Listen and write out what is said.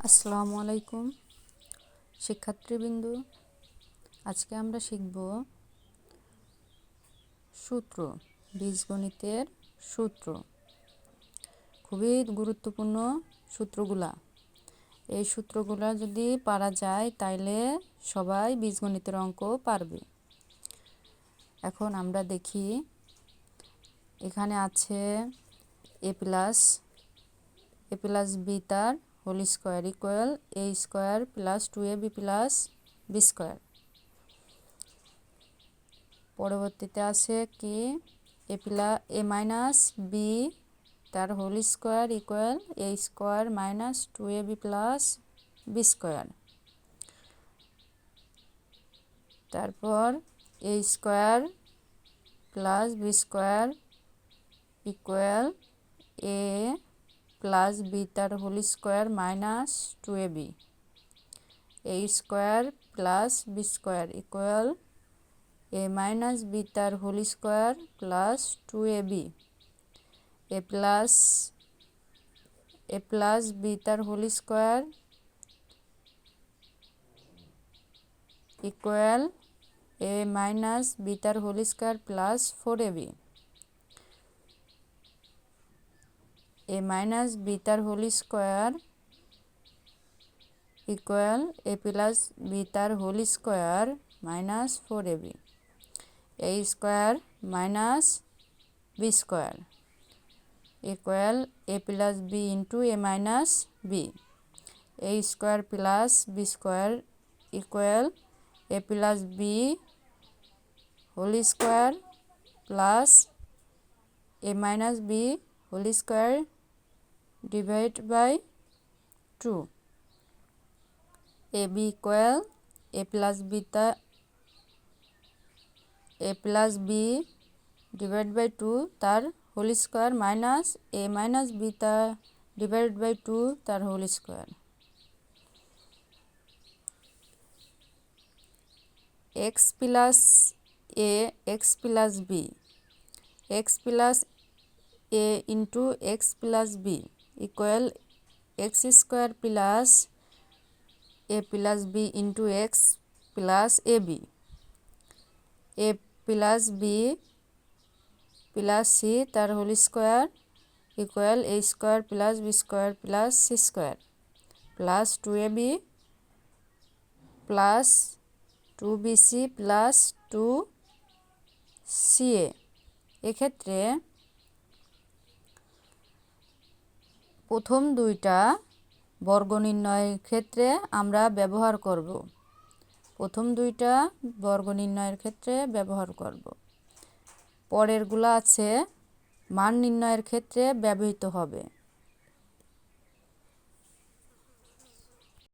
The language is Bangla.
আসসালামু আলাইকুম শিক্ষার্থীবৃন্দ, আজকে আমরা শিখব সূত্র, বীজগণিতের সূত্র। খুবই গুরুত্বপূর্ণ সূত্রগুলা। এই সূত্রগুলা যদি পারা যায় তাইলে সবাই বীজগণিতের অঙ্ক পারবে। এখন আমরা দেখি, এখানে আছে এ প্লাস বি তার whole square equal A square plus 2ab plus B square. পরবর্তীতে আছে কি এ মাইনাস বি তার whole square equal A square minus 2ab plus B square. তারপর A square plus B square equal A plus B তার whole square minus 2ab। A square plus B square equal A minus B তার whole square plus 2ab। A plus B তার হোল স্কোয়ার ইকুয়াল এ মাইনাস বি তার whole square plus 4ab। A minus B তার হোল স্কোয়ার ইকুয়াল এ প্লাস বি তার whole square minus 4ab। A square minus b square equal A plus B into a minus b. A square plus B square equal A plus b whole square plus a minus b whole square divide by 2। A b equal A plus b divide by 2 তার হোল স্কোয়ার মাইনাস এ মাইনাস বি তার ডিভাইড বাই 2 তার whole square. X plus A X plus B X plus A into X plus B equal X square plus A plus B into X plus A B. A plus B plus C তার whole square equal A square plus B square plus C square plus 2ab plus 2bc plus 2ca। এক্ষেত্রে প্রথম দুইটা বর্গ নির্ণয়ের ক্ষেত্রে আমরা ব্যবহার করব। পরেরগুলো আছে মান নির্ণয়ের ক্ষেত্রে ব্যবহৃত হবে।